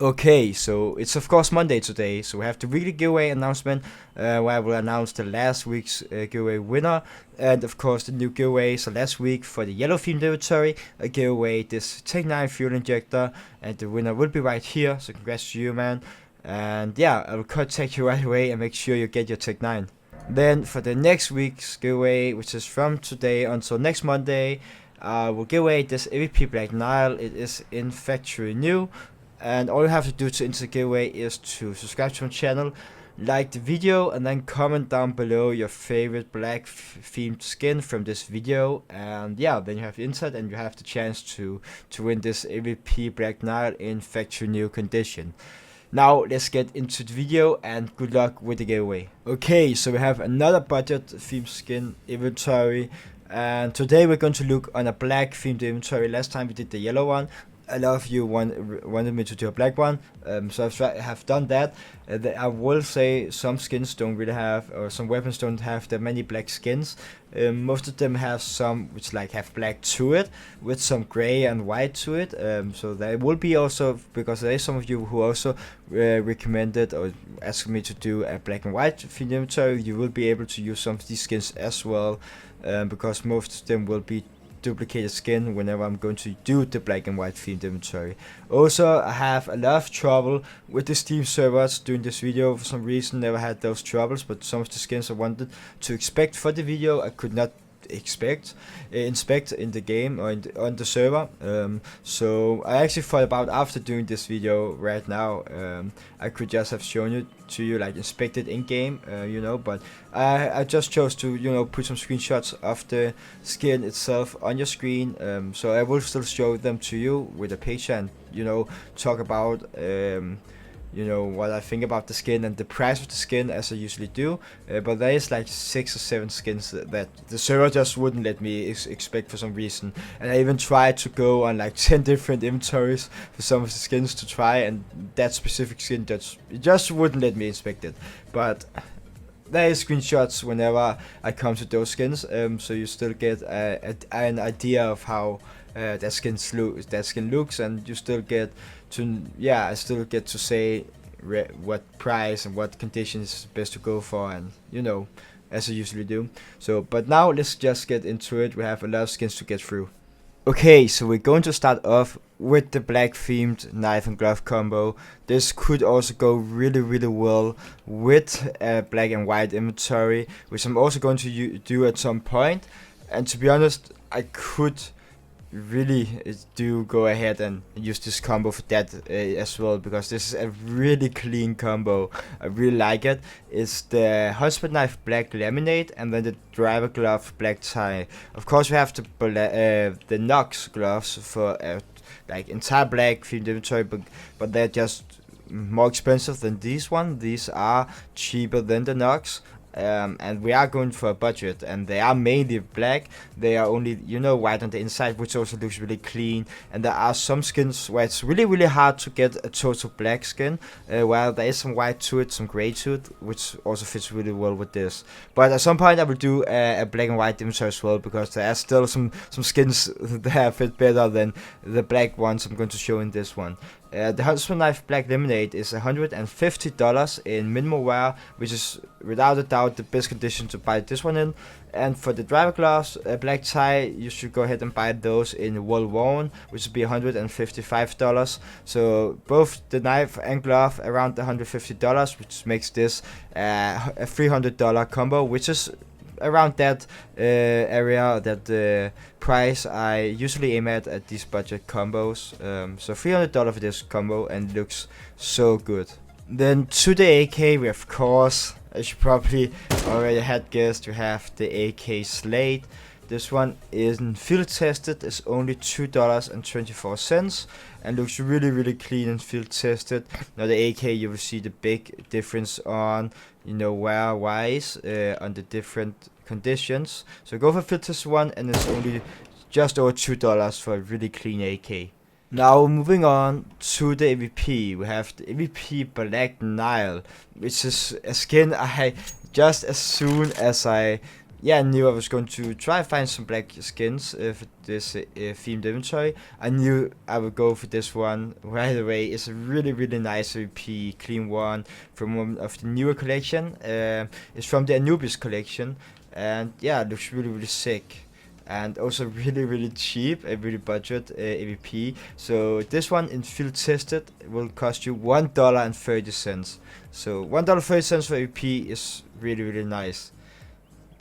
Okay, so it's of course Monday today, so we have the weekly giveaway announcement where I will announce the last week's giveaway winner, and of course the new giveaway. So last week for the yellow themed inventory, I gave away this Tech9 fuel injector, and the winner will be right here. So congrats to you, man. And yeah, I will contact you right away and make sure you get your Tech9. Then for the next week's giveaway, which is from today until next Monday, I will give away this EVP Black Nile. It is in factory new. And all you have to do to enter the giveaway is to subscribe to my channel, like the video, and then comment down below your favorite black themed skin from this video. And yeah, then you have entered and you have the chance to win this EVP Black Nile in factory new condition. Now let's get into the video and good luck with the giveaway. Okay, so we have another budget themed skin inventory. And today we're going to look on a black themed inventory. Last time we did the yellow one. A lot of you wanted me to do a black one, so I have done that. I will say some skins don't really have, or some weapons don't have that many black skins. Most of them have some which like have black to it, with some gray and white to it. So there will be also, because there is some of you who also recommended or asked me to do a black and white themed inventory. You will be able to use some of these skins as well, because most of them will be duplicated skin whenever I'm going to do the black and white themed inventory. Also, I have a lot of trouble with the Steam servers doing this video. For some reason, never had those troubles, but some of the skins I wanted to expect for the video, I could not inspect in the game or on the server. So I actually thought about, after doing this video right now, I could just have shown it to you, like inspected in game, but I just chose to put some screenshots of the skin itself on your screen. So I will still show them to you with a picture and talk about what I think about the skin and the price of the skin, as I usually do. But there is like 6 or 7 skins that the server just wouldn't let me expect for some reason. And I even tried to go on like 10 different inventories for some of the skins to try, and that specific skin just wouldn't let me inspect it. But there is screenshots whenever I come to those skins, so you still get an idea of how that skin looks, and you still get to I still get to say what price and what conditions is best to go for, and as I usually do. So, but now let's just get into it. We have a lot of skins to get through. Okay, so we're going to start off with the black themed knife and glove combo. This could also go really well with a black and white inventory, which I'm also going to do at some point. And to be honest, I could really do go ahead and use this combo for that as well, because this is a really clean combo. I really like it. It's the husband knife black laminate and then the driver glove black tie. Of course we have the Nox gloves for like entire black themed inventory, but they're just more expensive than these These are cheaper than the Nox. And we are going for a budget, and they are mainly black. They are only white on the inside, which also looks really clean. And there are some skins where it's really hard to get a total black skin, while there is some white to it, some gray to it, which also fits really well with this. But at some point I will do a black and white inventory as well, because there are still some skins that fit better than the black ones I'm going to show in this one. The husband knife black lemonade is $150 in minimal wear, which is without a doubt the best condition to buy this one in. And for the driver gloves black tie, you should go ahead and buy those in well worn, which would be $155. So both the knife and glove around $150, which makes this a $300 combo, which is around that area, that price I usually aim at these budget combos. So $300 for this combo, and looks so good. Then to the AK, we of course, as you probably already had guessed, you have the AK Slate. This one isn't field tested, it's only $2.24 and looks really clean and field tested. Now the AK, you will see the big difference on wear wise on the different conditions. So go for field test one, and it's only just over $2 for a really clean AK. Now moving on to the EVP, we have the EVP Black Nile, which is a skin I just as soon as I yeah, I knew I was going to try find some black skins for this themed inventory. I knew I would go for this one right away. It's a really nice EVP clean one from one of the newer collection. It's from the Anubis collection, and yeah, it looks really sick. And also really cheap, a really budget EVP. So this one in field tested will cost you $1.30. So $1.30 for EVP is really nice.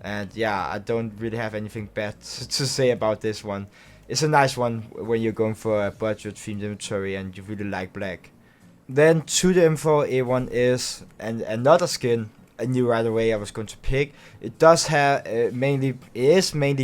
And yeah, I don't really have anything bad to say about this one. It's a nice one when you're going for a budget themed inventory and you really like black. Then to the M4A1 is and another skin I knew right away I was going to pick. It does have mainly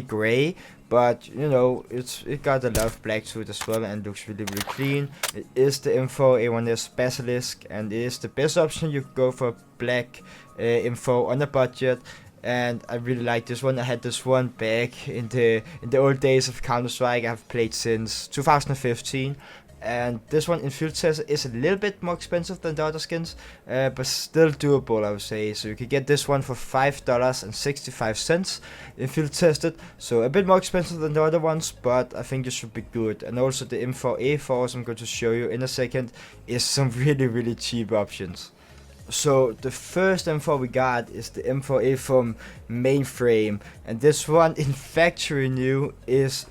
gray, but you know it got a lot of black to it as well and looks really clean. It is the M4A1S Basilisk and it is the best option. You could go for black M4 on a budget. And I really like this one. I had this one back in the old days of Counter-Strike. I've played since 2015. And this one in field test is a little bit more expensive than the other skins, but still doable, I would say. So you can get this one for $5.65 in field tested. So a bit more expensive than the other ones, but I think this should be good. And also the M4A4, I'm going to show you in a second, is some really cheap options. So the first M4 we got is the M4A4 mainframe, and this one in factory new is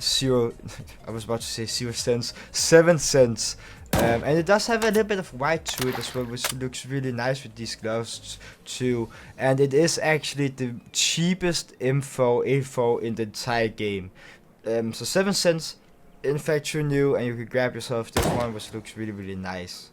I was about to say 0 cents, 7 cents. And it does have a little bit of white to it as well, which looks really nice with these gloves too. And it is actually the cheapest M4A4 in the entire game. So 7 cents in factory new, and you can grab yourself this one, which looks really nice.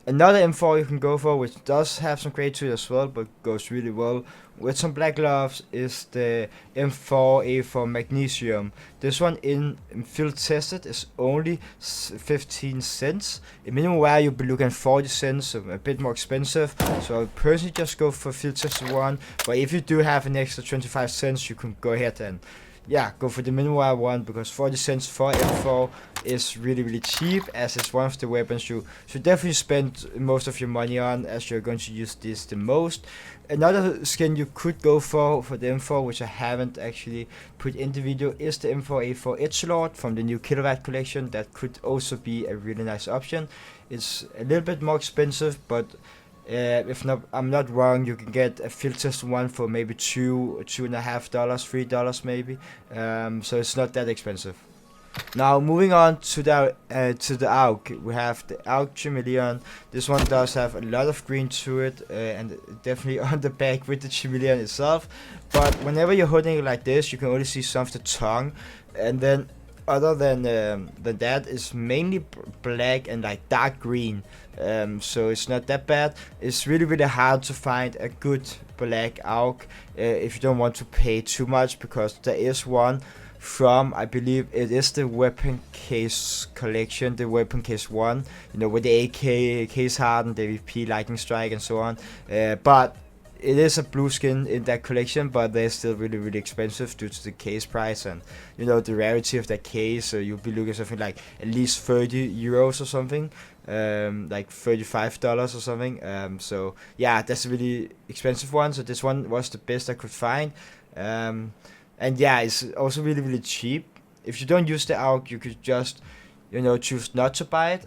Another M4 you can go for, which does have some gray to it as well, but goes really well with some black gloves, is the M4A4 Magnesium. This one in field tested is only 15 cents. In minimum wear you'll be looking at 40 cents, so a bit more expensive. So I would personally just go for field tested one, but if you do have an extra 25 cents, you can go ahead and yeah, go for the minimum wear one, because 40 cents for M4 is really cheap, as it's one of the weapons you should definitely spend most of your money on, as you're going to use this the most. Another skin you could go for the M4, which I haven't actually put in the video, is the M4A4 Edgelord from the new Kilowatt collection. That could also be a really nice option. It's a little bit more expensive, but if not, I'm not wrong, you can get a field test one for maybe $2.50, $3 maybe. So it's not that expensive. Now moving on to the AUG, we have the AUG Chameleon. This one does have a lot of green to it, and definitely on the back with the Chameleon itself. But whenever you're holding it like this, you can only see some of the tongue, and then other than that, it's mainly black and like dark green. So it's not that bad. It's really hard to find a good black AUG if you don't want to pay too much, because there is one from, I believe it is the weapon case collection, the weapon case 1, you know, with the AK case hardened, the EVP lightning strike and so on. But it is a blue skin in that collection, but they're still really expensive due to the case price and, you know, the rarity of that case. So you'll be looking at something like at least 30 euros or something, like $35 or something. So yeah, that's a really expensive one. So this one was the best I could find. And yeah, it's also really cheap. If you don't use the AUG, you could just, you know, choose not to buy it.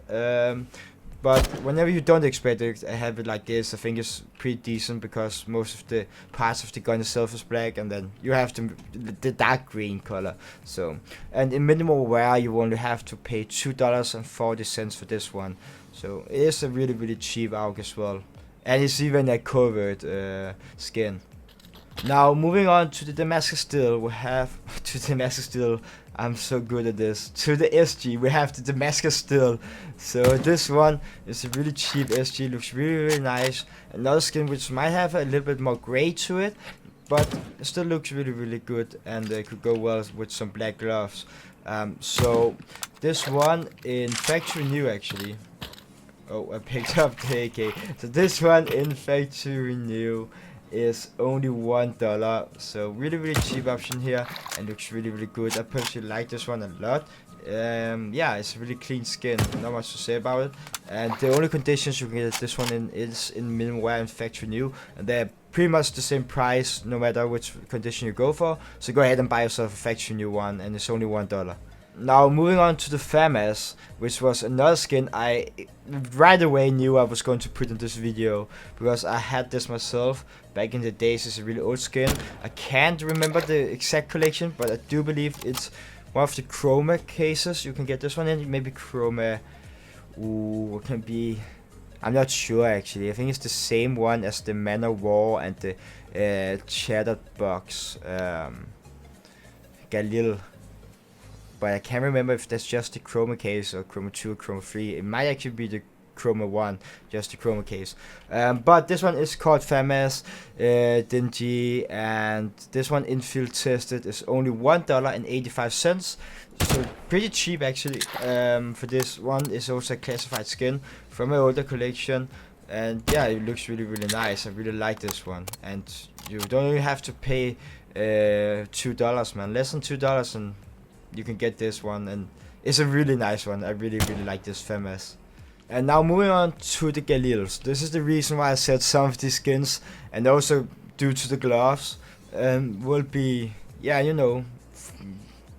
But whenever you don't expect it, I have it like this. I think it's pretty decent, because most of the parts of the gun itself is black, and then you have the dark green color. So, and in minimal wear, you only have to pay $2.40 for this one. So it is a really cheap AUG as well, and it's even a covered skin. Now moving on to the Damascus Steel, we have to Damascus Steel. I'm so good at this. To the SG, we have the Damascus Steel. So this one is a really cheap SG, looks really nice. Another skin which might have a little bit more gray to it, but it still looks really good, and could go well with some black gloves. So this one in factory new actually. Oh, I picked up the AK. So this one in factory new is only $1, so really cheap option here, and looks really good. I personally like this one a lot. Yeah, it's a really clean skin, not much to say about it. And the only conditions you can get this one in is in minimum wear and factory new, and they're pretty much the same price no matter which condition you go for. So go ahead and buy yourself a factory new one, and it's only $1. Now moving on to the FAMAS, which was another skin I right away knew I was going to put in this video, because I had this myself back in the days. It's a really old skin. I can't remember the exact collection, but I do believe it's one of the chroma cases you can get this one in. Maybe chroma, ooh, what can it be? I'm not sure actually. I think it's the same one as the Man of War and the Shattered Box Galil. But I can't remember if that's just the chroma case or chroma 2 or chroma 3. It might actually be the chroma 1, just the chroma case. But this one is called FAMAS Dingy, and this one infield tested is only $1.85. So pretty cheap actually. For this one is also a classified skin from my older collection, and yeah, it looks really nice. I really like this one, and you don't even have to pay $2, man. Less than $2 and you can get this one, and it's a really nice one. I really like this FAMAS. And now moving on to the Galils. This is the reason why I said some of these skins, and also due to the gloves, will be, yeah, you know,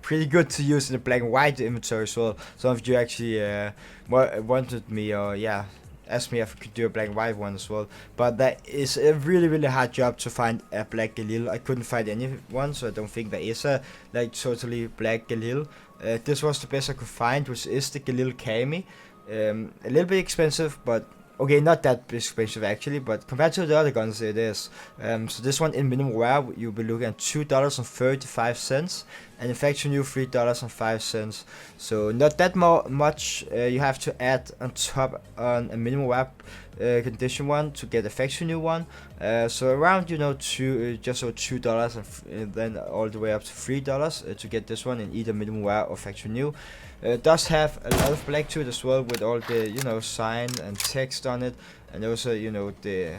pretty good to use in the black and white inventory as well. Some of you actually wanted me, or yeah, asked me if I could do a black and white one as well. But that is a really hard job to find a black Galil. I couldn't find anyone, so I don't think there is a like totally black Galil. This was the best I could find, which is the Galil Kami. A little bit expensive, but okay, not that expensive actually, but compared to the other guns it is. So this one in minimum wear you'll be looking at $2.35, and in factory new $3.05. So not that much you have to add on top on a minimum wear condition one to get a factory new one. So around, you know, just over $2, and then all the way up to $3 to get this one in either minimum wear or factory new. It does have a lot of black to it as well, with all the, you know, sign and text on it, and also, you know, the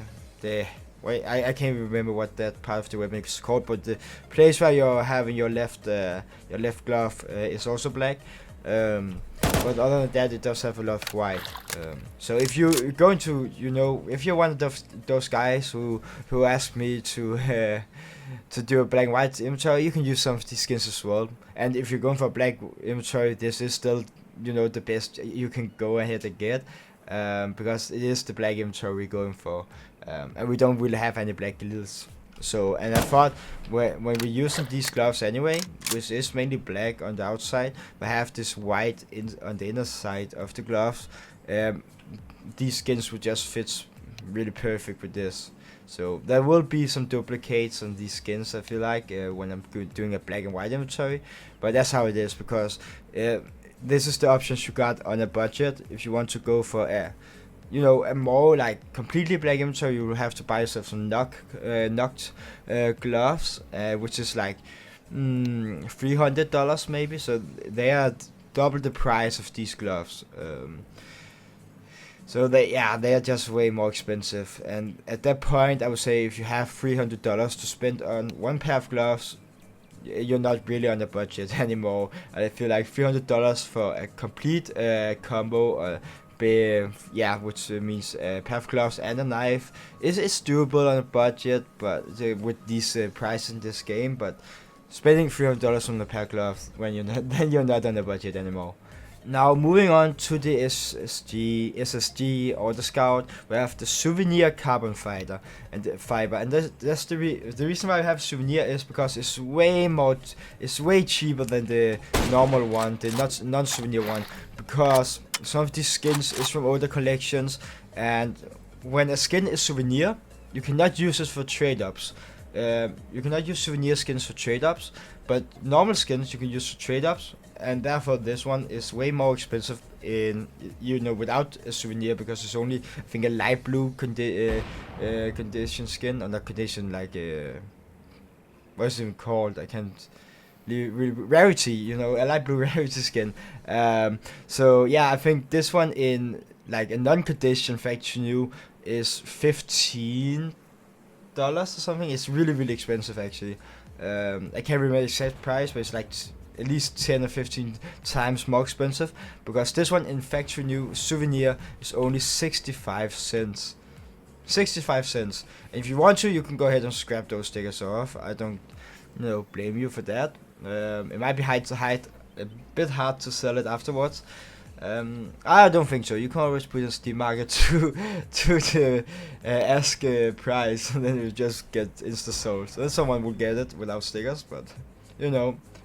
wait, I can't remember what that part of the weapon is called, but the place where you're having your left glove is also black. But other than that, it does have a lot of white. So if you're going to, you know, if you're one of those guys who ask me to do a black and white inventory, you can use some of these skins as well. And if you're going for a black inventory, this is still, you know, the best you can go ahead and get, because it is the black inventory we're going for, and we don't really have any black Galils. So, and I thought when we're using these gloves anyway, which is mainly black on the outside, but have this white on the inner side of the gloves, these skins would just fit really perfect with this. So there will be some duplicates on these skins, I feel like, when I'm doing a black and white inventory, but that's how it is, because this is the options you got on a budget. If you want to go for a, you know, a more like completely black inventory, you will have to buy yourself some knocked gloves, which is like $300 maybe. So they are double the price of these gloves. So they are just way more expensive. And at that point, I would say if you have $300 to spend on one pair of gloves, you're not really on the budget anymore. I feel like $300 for a complete combo. Which means a pair of gloves and a knife is doable on a budget, but with these prices in this game. But spending $300 on a pair of gloves when you're not on the budget anymore. Now moving on to the SSG or the Scout, we have the Souvenir Carbon Fiber, and that's the reason why I have Souvenir is because it's way cheaper than the normal one, the non-Souvenir one, because some of these skins is from older collections, and when a skin is Souvenir, you cannot use it for trade-ups. You cannot use Souvenir skins for trade-ups, but normal skins you can use for trade-ups. And therefore this one is way more expensive in, you know, without a Souvenir, because it's only, I think, a light blue condition skin, or not condition, like what's it even called? I can't rarity, you know, a light blue rarity skin. So yeah, I think this one in like a non-condition factory new is $15 or something. It's really expensive actually. I can't remember the exact price, but it's like at least 10 or 15 times more expensive, because this one in factory new souvenir is only 65 cents. 65 cents. And if you want to, you can go ahead and scrap those stickers off. I don't blame you for that. It might be a bit hard to sell it afterwards. I don't think so. You can always put in Steam Market to the ask price, and then you just get insta sold. So then someone will get it without stickers, but it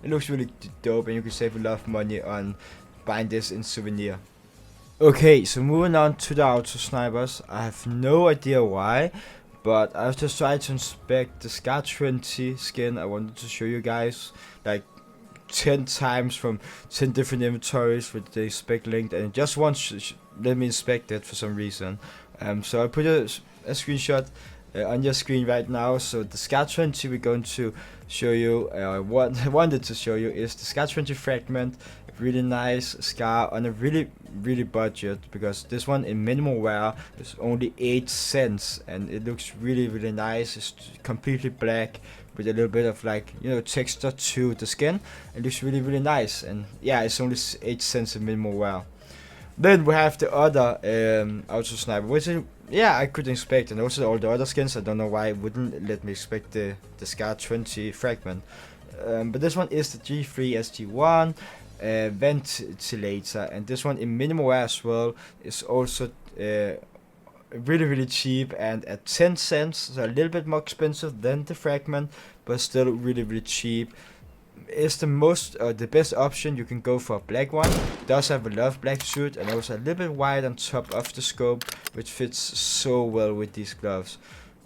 looks really dope, and you can save a lot of money on buying this in souvenir. Okay, so moving on to the auto snipers. I have no idea why, but I've just tried to inspect the SCAR 20 skin. I wanted to show you guys like 10 times from 10 different inventories with the spec linked, and just once let me inspect it for some reason. So I put a screenshot on your screen right now. So the SCAR 20 we're going to show you, what I wanted to show you is the SCAR 20 fragment. Really nice SCAR on a really budget, because this one in minimal wear is only 8 cents, and it looks really nice. It's completely black with a little bit of texture to the skin. It looks really nice, and yeah, it's only 8 cents in minimal wear. Then we have the other auto sniper, which is, I could inspect, and also all the other skins. I don't know why it wouldn't let me inspect the SCAR 20 fragment. But this one is the G3 SG1 ventilator, and this one in minimal wear as well is also really cheap, and at 10 cents, so a little bit more expensive than the fragment, but still really cheap. It's the best option. You can go for a black one. It does have a lot of black suit, and also a little bit wide on top of the scope, which fits so well with these gloves.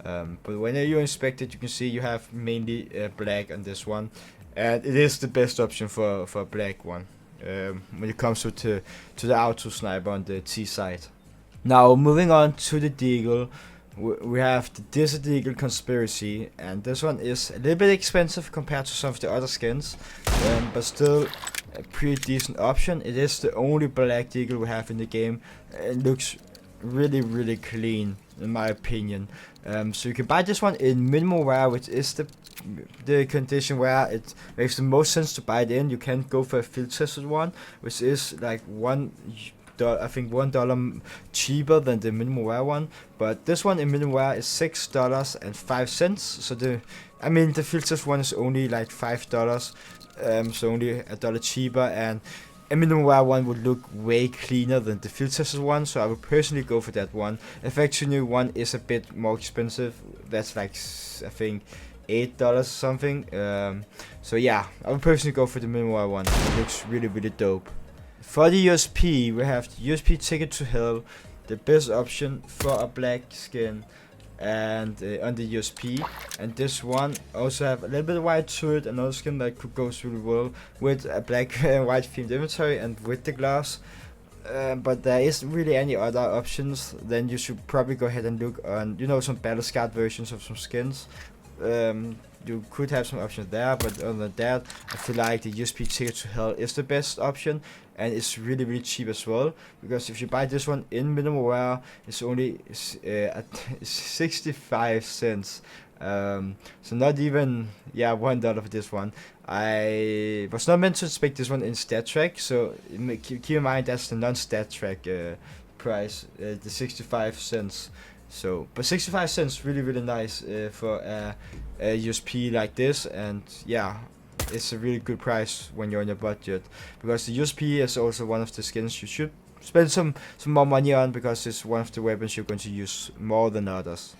But when you inspect it, you can see you have mainly black on this one, and it is the best option for a black one when it comes to the auto sniper on the T side. Now moving on to the Deagle, we have the Desert Eagle Conspiracy, and this one is a little bit expensive compared to some of the other skins, but still a pretty decent option. It is the only black Deagle we have in the game. It looks really clean in my opinion. So you can buy this one in minimal wear, which is the condition where it makes the most sense to buy it in. You can go for a field tested one, which is like $1 cheaper than the minimal wear one, but this one in minimal wear is $6.05. So the field test one is only like $5, so only $1 cheaper, and a minimal wear one would look way cleaner than the field tested one. So I would personally go for that one. A factory new one is a bit more expensive. That's like I think $8 or something. So yeah, I would personally go for the minimal wear one. It looks really dope. For the USP, we have the USP Ticket to Hell, the best option for a black skin, and on the USP. And this one also have a little bit of white to it, another skin that could go really well with a black and white themed inventory and with the glass. But there isn't really any other options. Then you should probably go ahead and look on some battle scarred versions of some skins. You could have some options there, but other than that, I feel like the USP Ticket to Hell is the best option, and it's really cheap as well, because if you buy this one in minimal wear, it's only at 65 cents. So not even $1 for this one. I was not meant to inspect this one in stat track, so keep in mind that's the non-stat track price, the 65 cents. So, but 65 cents really nice for a USP like this, and it's a really good price when you're on your budget, because the USP is also one of the skins you should spend some more money on, because it's one of the weapons you're going to use more than others.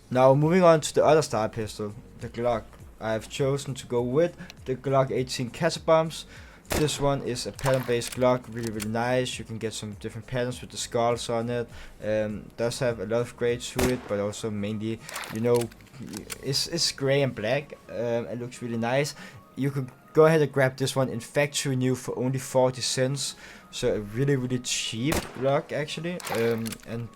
Now moving on to the other star pistol, the Glock. I've chosen to go with the Glock 18 Casa Bombs. This one is a pattern-based Glock, really nice. You can get some different patterns with the skulls on it. Does have a lot of gray to it, but also mainly, it's gray and black. It looks really nice. You could go ahead and grab this one in factory new for only 40 cents. So a really cheap Glock actually. And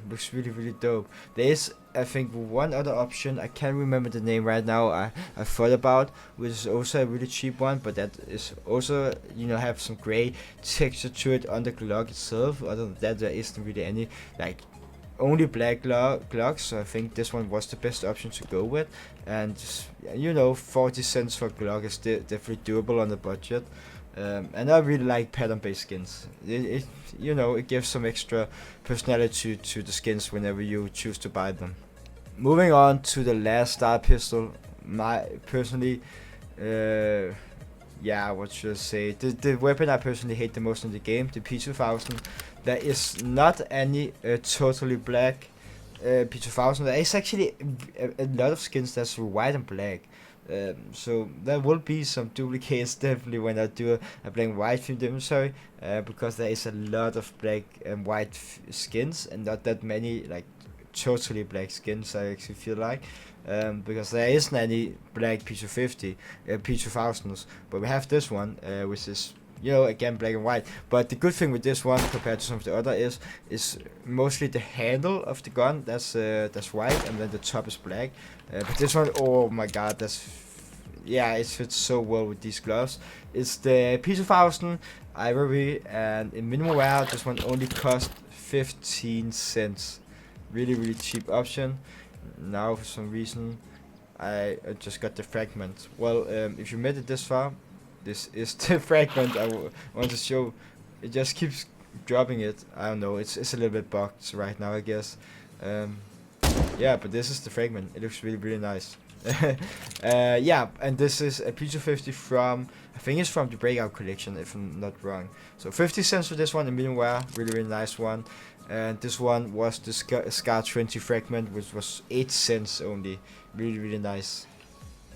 looks really dope. There is, I think, one other option. I can't remember the name right now. I thought about, which is also a really cheap one, but that is also have some gray texture to it on the Glock itself. Other than that, there isn't really any only black Glocks, so I think this one was the best option to go with. And you know, 40 cents for Glock is definitely doable on the budget. And I really like pattern-based skins. You know, it gives some extra personality to the skins whenever you choose to buy them. Moving on to the last star pistol, personally, yeah, what should I say? The weapon I personally hate the most in the game, the P2000. There is not any totally black P2000. There is actually a lot of skins that's white and black. So there will be some duplicates definitely when I do a black and white film inventory, because there is a lot of black and white skins and not that many like totally black skins, I actually feel like, because there isn't any black P250 P2000s, but we have this one, which is, you know, again black and white. But the good thing with this one compared to some of the other is mostly the handle of the gun that's white, and then the top is black. But this one, oh my god, yeah, it fits so well with these gloves. It's the P2000 Ivory, and in minimal wear this one only cost 15 cents. Really cheap option. Now for some reason I just got the fragment. Well, if you made it this far, this is the fragment I want to show. It just keeps dropping it. I don't know, it's a little bit bugged right now, I guess. Yeah, but this is the fragment. It looks really nice. Yeah, and this is a P250 from, I think it's from the Breakout collection if I'm not wrong. So 50 cents for this one in medium wear, really nice one. And this one was the Scar 20 fragment, which was 8 cents only. Really nice.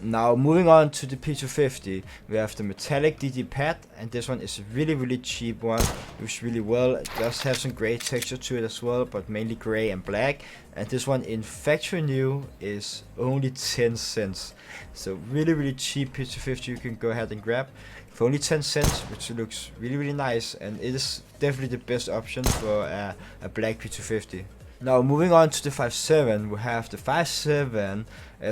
Now moving on to the P250, we have the metallic DD pad, and this one is a really cheap one. Looks really well. It does have some gray texture to it as well, but mainly gray and black. And this one in factory new is only 10 cents. So really cheap P250 you can go ahead and grab for only 10 cents, which looks really nice, and it is definitely the best option for a black P250. Now moving on to the 5.7, we have the 5.7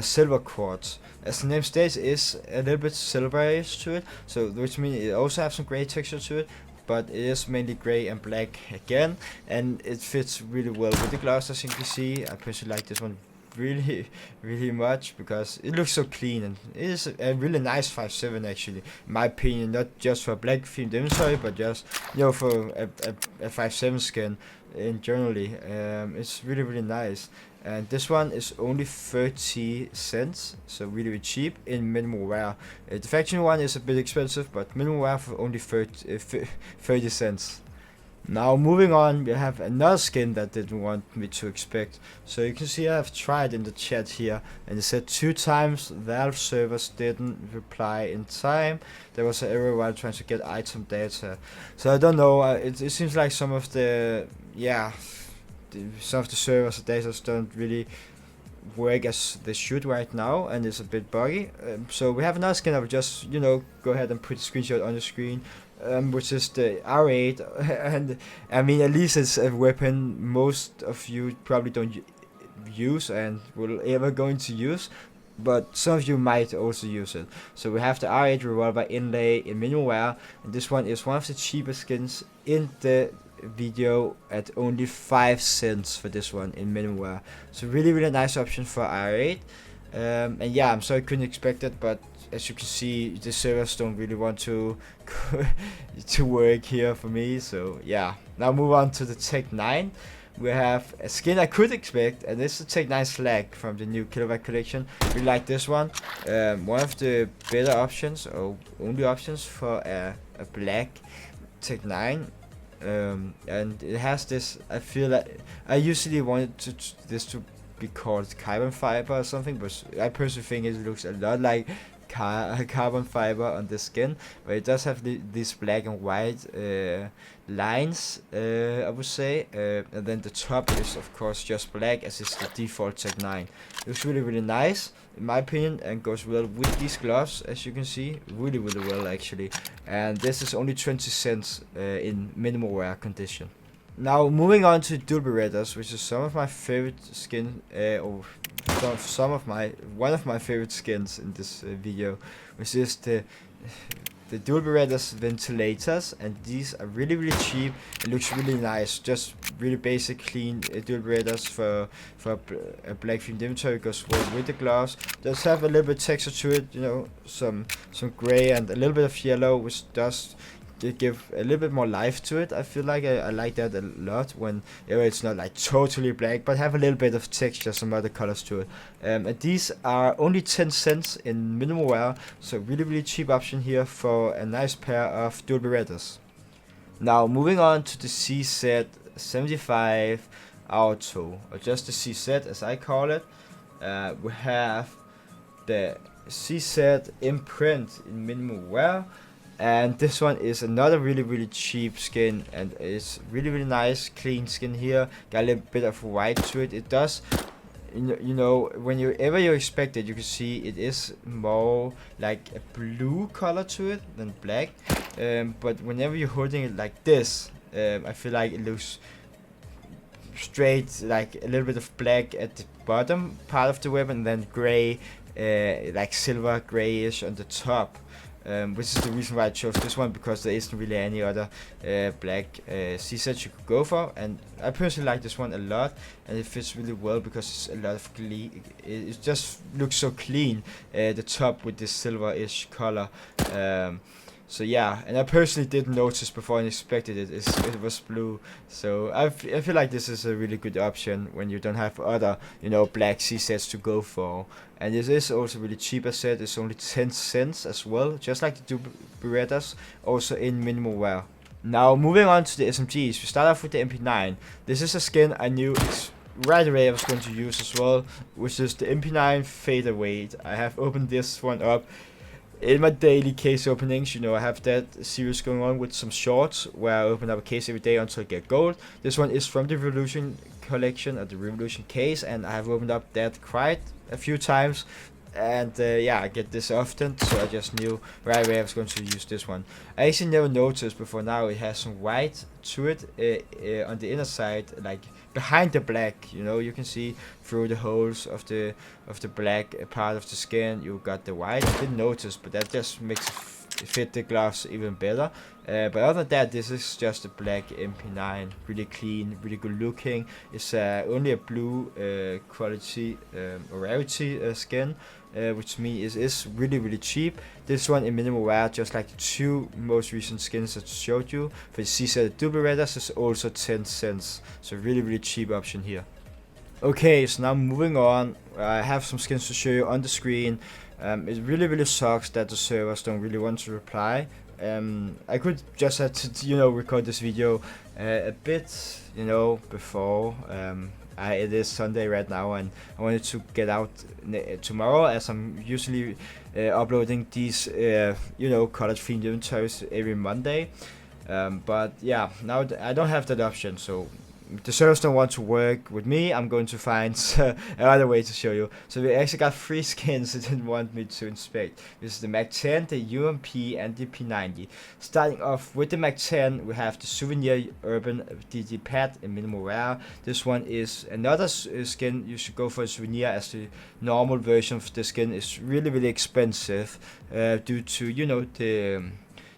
silver quartz. As the name states, is a little bit silverish to it, so which means it also has some gray texture to it, but it is mainly gray and black again, and it fits really well with the gloves, as you can see. I personally like this one really much because it looks so clean, and it is a really nice 5.7 actually, in my opinion, not just for a black themed inventory, but just, you know, for a 5.7 skin in generally. It's really nice, and this one is only 30 cents, so really cheap in minimal wear. The factory one is a bit expensive, but minimal wear for only 30 cents. Now moving on, we have another skin that didn't want me to expect. So you can see I have tried in the chat here, and it said 2 times Valve servers didn't reply in time. There was an error while trying to get item data. So I don't know, it seems like some of the servers and data don't really work as they should right now, and it's a bit buggy. So we have another skin. I will just, you know, go ahead and put a screenshot on the screen. Which is the R8, and I mean, at least it's a weapon most of you probably don't use and will ever going to use, but some of you might also use it. So we have the R8 Revolver inlay in minimal wear, and this one is one of the cheapest skins in the video at only 5 cents for this one in minimal wear. So really nice option for R8. And yeah, I'm sorry I couldn't expect it, but as you can see, the servers don't really want to to work here for me. So yeah, now move on to the Tech 9. We have a skin I could expect, and this is the Tech 9 Slag from the new Kilowatt collection. We like this one. One of the better options, or only options for a black Tech 9. And it has this, I feel like I usually wanted this to be called carbon fiber or something, but I personally think it looks a lot like carbon fiber on the skin, but it does have these black and white lines, I would say, and then the top is of course just black, as is the default Tech 9. Looks really nice in my opinion, and goes well with these gloves, as you can see, really well actually. And this is only 20 cents in minimal wear condition. Now moving on to dual Berettas, which is some of my favorite skin, or one of my favorite skins in this video, which is the the dual Berettas ventilators, and these are really cheap. It looks really nice, just really basic clean dual Berettas for a black themed inventory. Goes well with the gloves. Does have a little bit texture to it, you know, some gray and a little bit of yellow, which does give a little bit more life to it. I feel like I like that a lot when it's not like totally black, but have a little bit of texture, some other colors to it. And these are only 10 cents in minimal wear, so really cheap option here for a nice pair of dual Berettas. Now moving on to the CZ 75 Auto, or just the CZ as I call it. We have the CZ imprint in minimal wear. And this one is another really cheap skin, and it's really nice clean skin here. Got a little bit of white to it. It does, you know, whenever you expect it, you can see it is more like a blue color to it than black. But whenever you're holding it like this, I feel like it looks straight, like a little bit of black at the bottom part of the weapon, and then gray, like silver grayish on the top. Which is the reason why I chose this one, because there isn't really any other black CZ you could go for, and I personally like this one a lot, and it fits really well because it's a lot of clean. It just looks so clean, the top with this silver-ish color. So yeah, and I personally didn't notice before and expected it. It was blue, so I feel like this is a really good option when you don't have other, you know, black CZs to go for. And this is also really cheap. As said, it's only 10 cents as well, just like the two Berettas, also in minimal wear. Now moving on to the SMGs, we start off with the MP9. This is a skin I knew right away I was going to use as well, which is the MP9 Fad Weight. I have opened this one up in my daily case openings. You know, I have that series going on with some shorts where I open up a case every day until I get gold. This one is from the Revolution collection, or the Revolution case, and I have opened up that quite a few times, and yeah, I get this often, so I just knew right away I was going to use this one. I actually never noticed before now it has some white to it on the inner side, like behind the black. You know, you can see through the holes of the black part of the skin you got the white. I didn't notice, but that just makes it fit the gloves even better. But other than that, this is just a black MP9, really clean, really good looking. It's only a blue quality or rarity skin, which to me is really cheap. This one in minimal wear, just like the two most recent skins that I showed you. For the CZ Dual Berettas is also 10 cents, so really cheap option here. Okay, so now moving on, I have some skins to show you on the screen. It really sucks that the servers don't really want to reply. I could just have to, you know, record this video a bit, you know, before. It is Sunday right now, and I wanted to get out tomorrow, as I'm usually uploading these, you know, college themed inventories every Monday. But yeah, now I don't have that option, so the servers don't want to work with me. I'm going to find another way to show you. So we actually got 3 skins they didn't want me to inspect. This is the Mac 10, the UMP, and the P90. Starting off with the Mac 10, we have the Souvenir Urban DD Pad in minimal wear. This one is another skin you should go for a Souvenir, as the normal version of the skin is really expensive due to, you know,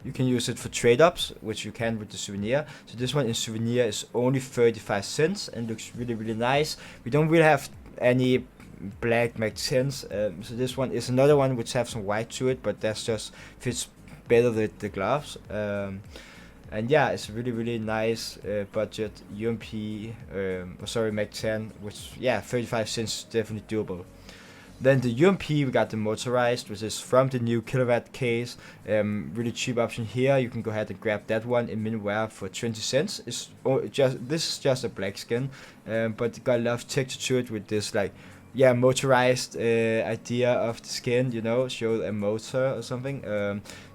you can use it for trade-ups, which you can with the Souvenir. So this one in Souvenir is only 35 cents and looks really nice. We don't really have any black Mac 10s, so this one is another one which have some white to it, but that just fits better with the gloves. And yeah, it's a really nice budget UMP, Mac 10, which, yeah, 35 cents is definitely doable. Then the UMP, we got the motorized, which is from the new Kilowatt case. Really cheap option here. You can go ahead and grab that one in minimal wear for 20 cents. This is just a black skin, but it got a lot of texture to it with this, like, yeah, motorized idea of the skin, you know, show a motor or something,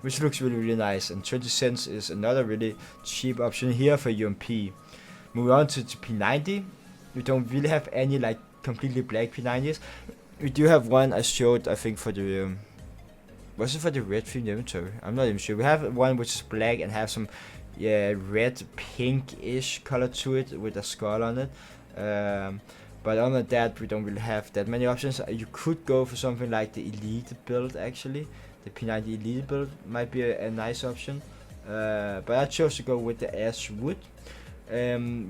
which looks really nice. And 20 cents is another really cheap option here for UMP. Moving on to the P90, we don't really have any like completely black P90s. We do have one I showed, I think, for the was it for the red themed inventory? I'm not even sure. We have one which is black and have some, yeah, red pink-ish color to it with a skull on it. But other than that, we don't really have that many options. You could go for something like the Elite build, actually. the P90 Elite build might be a nice option. But I chose to go with the Ash Wood,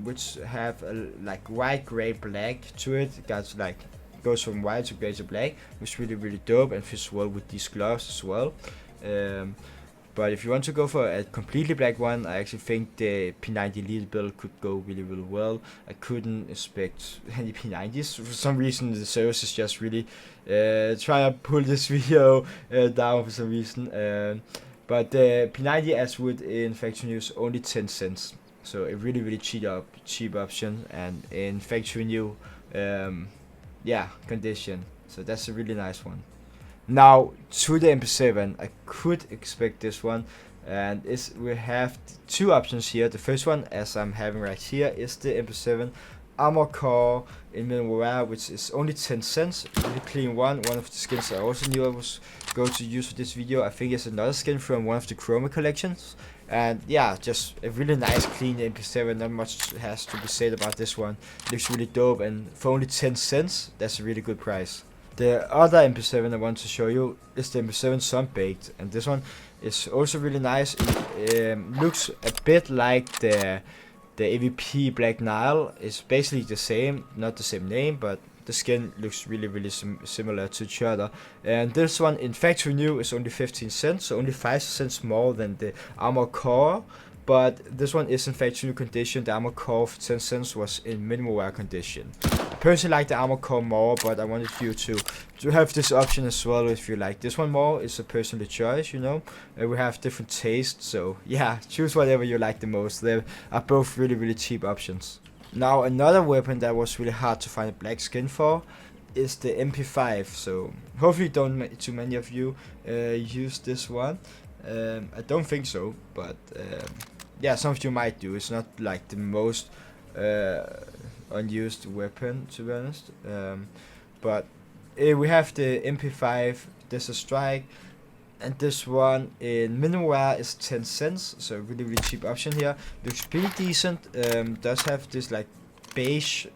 which have a like white, gray, black to it. It got like goes from white to gray to black, which is really dope and fits well with these gloves as well. But if you want to go for a completely black one, I actually think the P90 Elite build could go really well. I couldn't expect any P90s. For some reason, the service is just really trying to pull this video down for some reason. But the P90 Ash Wood in factory new is only 10 cents. So a really cheap option, and in factory new condition. So that's a really nice one. Now to the MP7, I could expect this one, and we have two options here. The first one, as I'm having right here, is the MP7 Armor Core in minimal wear, which is only 10 cents. Really clean one. One of the skins I also knew I was going to use for this video. I think it's another skin from one of the Chroma collections. And yeah, just a really nice clean MP7. Not much has to be said about this one. Looks really dope, and for only 10 cents, that's a really good price. The other MP7 I want to show you is the MP7 Sunbaked, and this one is also really nice. It looks a bit like the EVP Black Nile. It's basically the same, not the same name, but the skin looks really similar to each other. And this one in factory new is only 15 cents, so only 5 cents more than the Armor Core. But this one is in factory new condition. The Armor Core for 10 cents was in minimal wear condition. I personally like the Armor Core more, but I wanted you to have this option as well if you like this one more. It's a personal choice, you know. We have different tastes, so yeah, choose whatever you like the most. They are both really cheap options. Now another weapon that was really hard to find a black skin for is the MP5. So hopefully too many of you use this one. I don't think so, but yeah, some of you might do. It's not like the most unused weapon, to be honest. But we have the MP5 Desert Strike, and this one in minimal wear is 10 cents, so really cheap option here. Looks pretty decent. Does have this like beige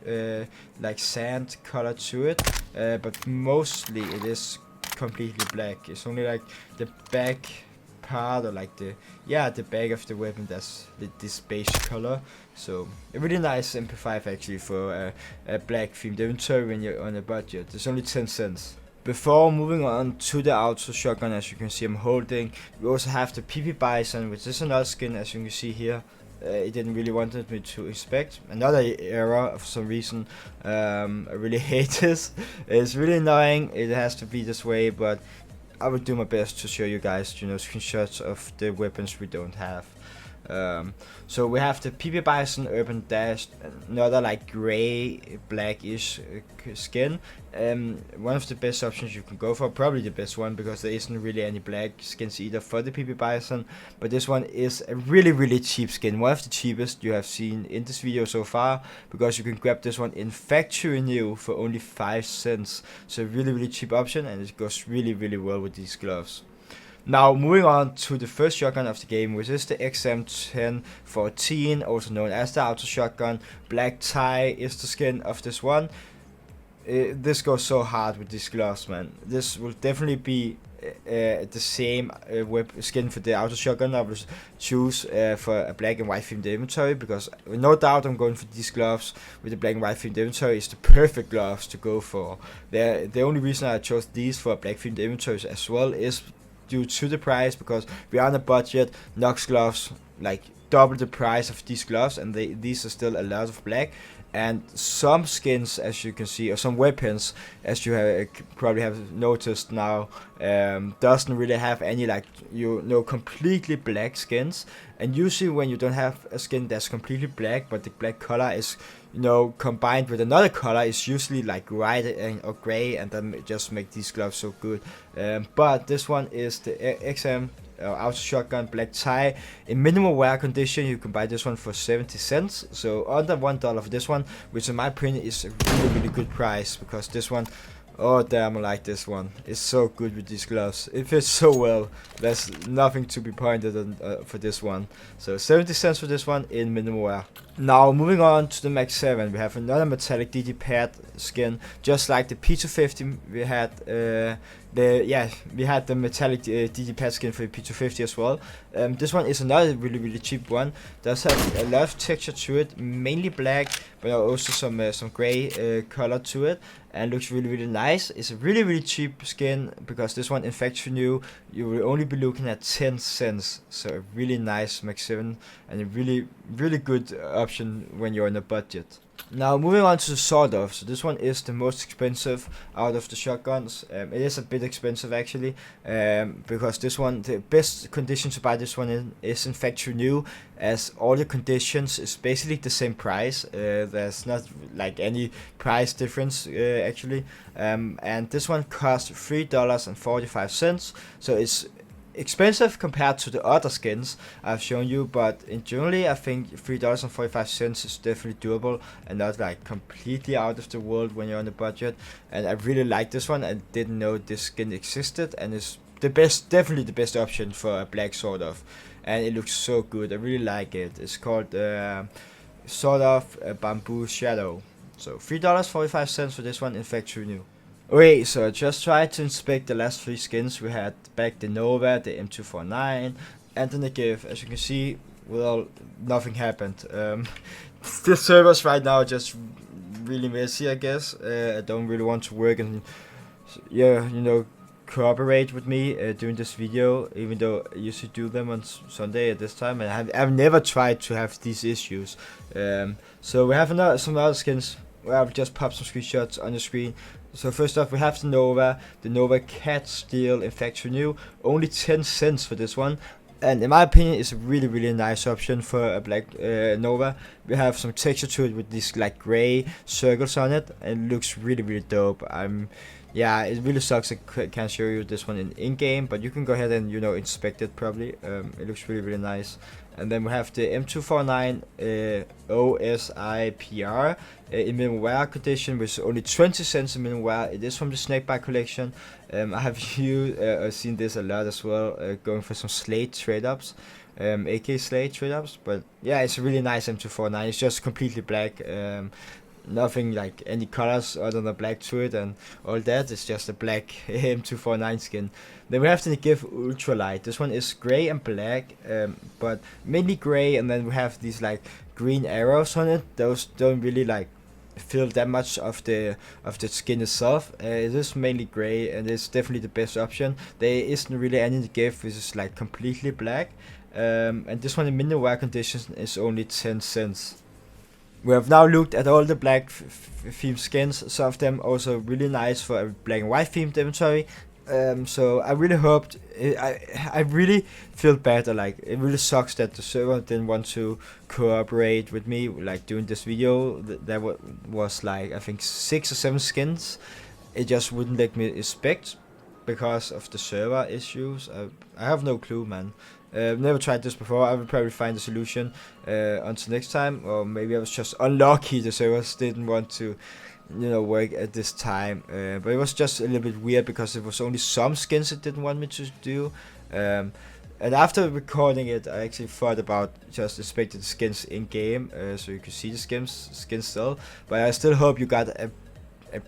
like sand color to it, but mostly it is completely black. It's only like the back part, or like the back of the weapon that's this beige color. So a really nice MP5 actually for a black themed inventory when you're on a budget. It's only 10 cents. Before moving on to the auto shotgun, as you can see I'm holding, we also have the PP Bison, which is another skin, as you can see here. It didn't really wanted me to inspect. Another error for some reason. I really hate this. It's really annoying. It has to be this way, but I will do my best to show you guys, you know, screenshots of the weapons we don't have. So we have the PP Bison Urban Dash, another like gray blackish skin. One of the best options you can go for, probably the best one, because there isn't really any black skins either for the PP Bison. But this one is a really cheap skin, one of the cheapest you have seen in this video so far, because you can grab this one in factory new for only 5 cents. So really cheap option, and it goes really well with these gloves. Now moving on to the first shotgun of the game, which is the XM1014, also known as the auto shotgun. Black tie is the skin of this one. This goes so hard with these gloves, man. This will definitely be the same skin for the auto shotgun. I will choose for a black and white themed inventory, because no doubt I'm going for these gloves with the black and white themed inventory. Is the perfect gloves to go for. The only reason I chose these for black themed inventories as well is due to the price, because we are on a budget. Nox gloves like double the price of these gloves, and these are still a lot of black. And some skins, as you can see, or some weapons, as you probably have noticed now, doesn't really have any like completely black skins. And usually when you don't have a skin that's completely black, but the black color is combined with another color, is usually like white or gray, and then just make these gloves so good. But this one is the XM auto shotgun black tie in minimal wear condition. You can buy this one for 70 cents, so under $1 for this one, which in my opinion is a really good price, because this one, oh damn, I like this one. It's so good with these gloves. It fits so well. There's nothing to be pointed on for this one. So 70 cents for this one in minimal wear. Now moving on to the Max 7, we have another metallic DD pad skin, just like the P250 we had. We had the metallic DD pad skin for the P250 as well. This one is another really cheap one. Does have a lot of texture to it, mainly black, but also some gray color to it, and looks really nice. It's a really cheap skin because this one in factory new you will only be looking at 10 cents. So a really nice Max 7 and a really good option when you're on a budget. Now moving on to the sawed-off. So this one is the most expensive out of the shotguns. It is a bit expensive actually, because this one, the best condition to buy this one in is in factory new, as all the conditions is basically the same price. There's not like any price difference actually, and this one costs $3.45. So it's expensive compared to the other skins I've shown you, but in generally I think $3.45 is definitely doable and not like completely out of the world when you're on a budget. And I really like this one. I didn't know this skin existed, and it's the best, definitely the best option for a black sawed-off, and it looks so good. I really like it. It's called sawed-off bamboo shadow. So $3.45 for this one in factory new. Okay, so I just tried to inspect the last 3 skins we had back: the Nova, the M249, and the Negev. As you can see, well, nothing happened. The servers right now are just really messy, I guess. I don't really want to work and, cooperate with me during this video, even though I usually do them on Sunday at this time, and I've never tried to have these issues. So we have some other skins where I've just popped some screenshots on the screen. So first off, we have the Nova Cat Steel in factory new, only 10 cents for this one, and in my opinion it's a really nice option for a black Nova. We have some texture to it with these like gray circles on it, and it looks really dope. It really sucks I can't show you this one in game, but you can go ahead and inspect it probably. It looks really nice. And then we have the M249 OSIPR in minimum wear condition, which is only 20 cents in minimum wear. It is from the Snakebite collection. I have seen this a lot as well, going for some Slate trade-ups, AK Slate trade-ups. But yeah, it's a really nice M249. It's just completely black. Nothing like any colors other than black to it and all that. It's just a black M249 skin. Then we have the Negev Ultralight. This one is gray and black, but mainly gray, and then we have these like green arrows on it. Those don't really like fill that much of the skin itself. It is mainly gray, and it's definitely the best option. There isn't really any Negev which is like completely black, and this one in minimum wear conditions is only 10 cents. We have now looked at all the black themed skins. Some of them also really nice for a black and white themed inventory. So I really hoped, I really feel bad. Like, it really sucks that the server didn't want to cooperate with me, like doing this video. There was like I think 6 or 7 skins. It just wouldn't let me inspect because of the server issues. I have no clue, man. Never tried this before. I will probably find a solution until next time, or maybe I was just unlucky. The servers didn't want to, work at this time. But it was just a little bit weird because it was only some skins it didn't want me to do. And after recording it, I actually thought about just inspecting the skins in game, so you could see the skins still. But I still hope you got a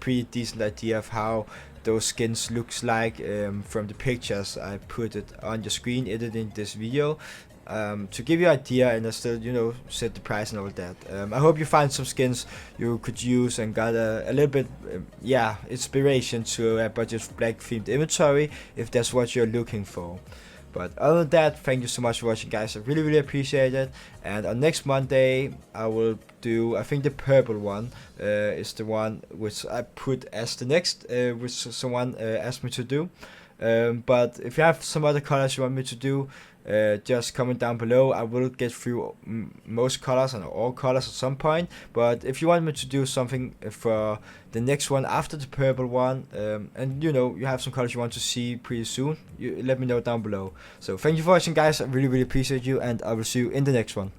pretty decent idea of how those skins looks like from the pictures I put it on the screen editing this video, to give you an idea, and I still set the price and all that. I hope you find some skins you could use and got a little bit inspiration to a budget black themed inventory if that's what you're looking for. But other than that, thank you so much for watching, guys. I really appreciate it. And on next Monday, I will do, I think the purple one is the one which I put as the next, which someone asked me to do. But if you have some other colors you want me to do, just comment down below. I will get through most colors and all colors at some point. But if you want me to do something for the next one after the purple one, and you have some colors you want to see pretty soon, you let me know down below. So thank you for watching, guys. I really appreciate you, and I will see you in the next one.